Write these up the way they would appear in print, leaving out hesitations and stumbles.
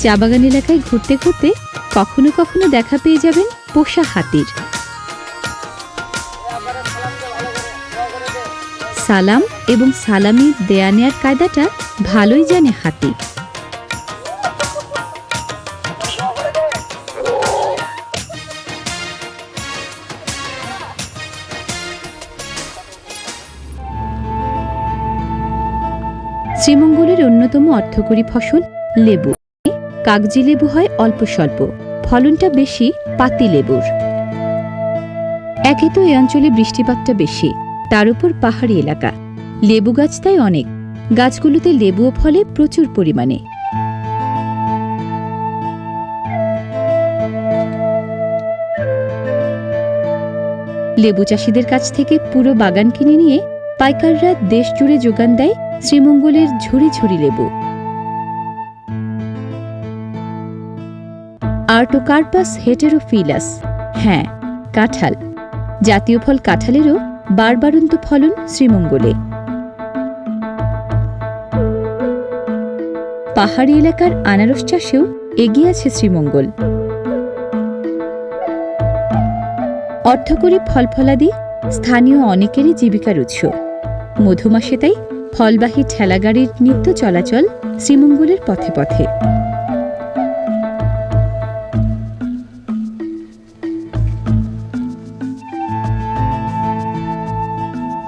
চা বাগান এলাকায় ঘুরতে ঘুরতে কখনো কখনো দেখা পেয়ে যাবেন পোষা হাতির। সালাম এবং সালামি দেয়া নেয়ার কায়দাটা ভালোই জানে হাতি। শ্রীমঙ্গলের অন্যতম অর্থকরী ফসল লেবু। কাগজি লেবু হয় অল্প স্বল্প, ফলনটা বেশি পাতি লেবুর। একে তো এই অঞ্চলে বৃষ্টিপাতটা বেশি, তার উপর পাহাড়ি এলাকা, লেবু গাছ তাই অনেক। গাছগুলোতে লেবুও ফলে প্রচুর পরিমাণে। লেবু চাষিদের কাছ থেকে পুরো বাগান কিনে নিয়ে পাইকাররা দেশ জুড়ে যোগান দেয় শ্রীমঙ্গলের ঝুড়ি ঝুড়ি লেবু। আর্টোকার্পাস হেটেরোফিলাস, হ্যাঁ কাঁঠাল, জাতীয় ফল কাঁঠালেরও বারবারন্ত ফলন শ্রীমঙ্গলে। পাহাড়ি এলাকার আনারস চাষেও এগিয়ে আছে শ্রীমঙ্গল। অর্থকরী ফলফলাদি স্থানীয় অনেকেরই জীবিকার উৎস। মধুমাসে তাই ফলবাহী ঠেলাগাড়ির নিত্য চলাচল শ্রীমঙ্গলের পথে পথে।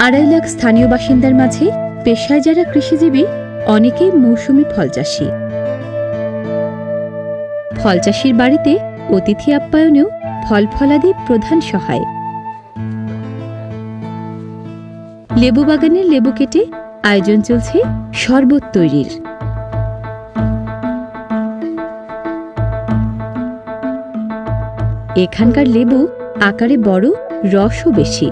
আড়াই লাখ স্থানীয় বাসিন্দার মাঝে পেশায় যারা কৃষিজীবী, অনেকেই মৌসুমি ফল চাষী। ফল চাষির বাড়িতে অতিথি আপ্যায়নেও ফল ফলাদি প্রধান সহায়। লেবু বাগানের লেবু কেটে আয়োজন চলছে শরবত তৈরির। এখানকার লেবু আকারে বড়, রসও বেশি।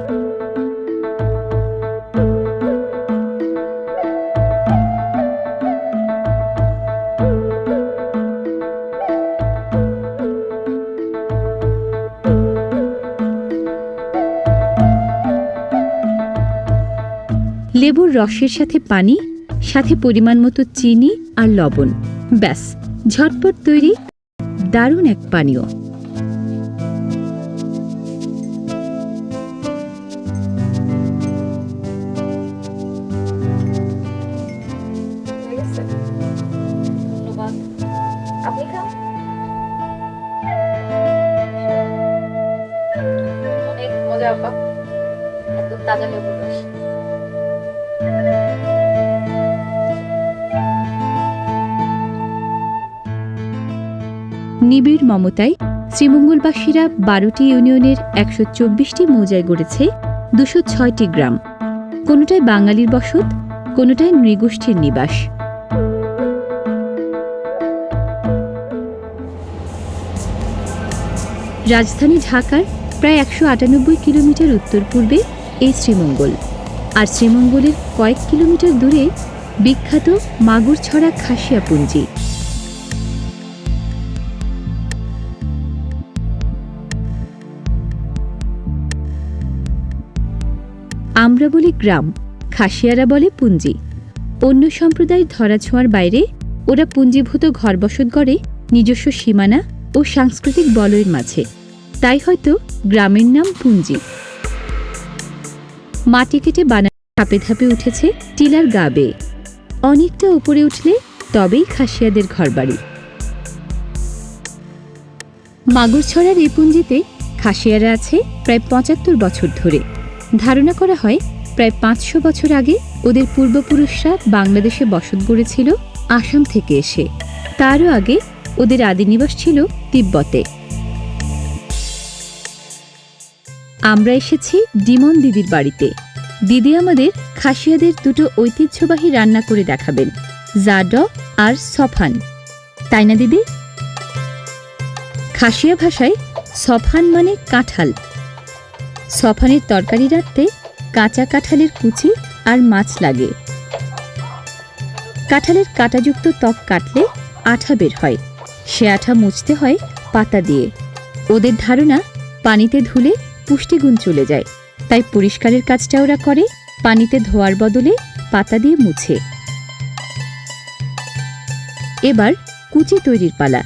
লেবুর রসের সাথে পানি, সাথে পরিমাণ মতো চিনি আর লবণ, ব্যাস ঝটপট তৈরি দারুণ এক পানীয়। অনেক মজা, একদম তাজা লেবুর রস। নিবিড় মমতায় শ্রীমঙ্গলবাসীরা 12টি ইউনিয়নের 124টি মৌজায় গড়েছে 206টি গ্রাম। কোনোটায় বাঙালির বসত, কোনোটায় নৃগোষ্ঠীর নিবাস। রাজধানী ঢাকার প্রায় 198 কিলোমিটার উত্তর পূর্বে এই শ্রীমঙ্গল, আর শ্রীমঙ্গলের কয়েক কিলোমিটার দূরে বিখ্যাত মাগুরছড়া খাসিয়াপুঞ্জি। আমরা বলি গ্রাম, খাসিয়ারা বলে পুঞ্জি। অন্য সম্প্রদায়ের ধরাছোঁয়ার বাইরে ওরা পুঞ্জীভূত ঘরবসত গড়ে নিজস্ব সীমানা ও সাংস্কৃতিক বলয়ের মাঝে, তাই হয়তো গ্রামের নাম পুঞ্জি। মাটি কেটে বানানো ধাপে ধাপে উঠেছে টিলার গা বেয়ে। অনেকটা উপরে উঠলে তবেই খাসিয়াদের ঘরবাড়ি। মাগুরছড়ার এই পুঞ্জিতে খাসিয়ারা আছে প্রায় 75 বছর ধরে। ধারণা করা হয় প্রায় 500 বছর আগে ওদের পূর্বপুরুষরা বাংলাদেশে বসত গড়েছিল আসাম থেকে এসে। তারও আগে ওদের আদিনিবাস ছিল তিব্বতে। আমরা এসেছি ডিমন দিদির বাড়িতে। দিদি আমাদের খাসিয়াদের দুটো ঐতিহ্যবাহী রান্না করে দেখাবেন, জাড আর সফান, তাই না দিদি? খাসিয়া ভাষায় সফান মানে কাঁঠাল। সফানের তরকারি রাঁধতে কাঁচা কাঁঠালের কুচি আর মাছ লাগে। কাঁঠালের কাঁটাযুক্ত ত্বক কাটলে আঠা বের হয়, সে আঠা মুছতে হয় পাতা দিয়ে। ওদের ধারণা পানিতে ধুলে পুষ্টিগুণ চলে যায়, তাই পরিষ্কারের কাজটা ওরা করে পানিতে ধোয়ার বদলে পাতা দিয়ে মুছে। এবার কুচি তৈরির পালা।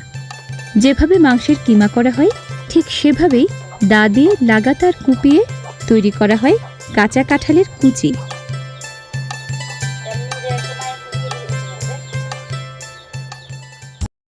যেভাবে মাংসের কিমা করা হয় ঠিক সেভাবেই দা দিয়ে লাগাতার কুপিয়ে তৈরি করা হয় কাঁচা কাঁঠালের কুচি।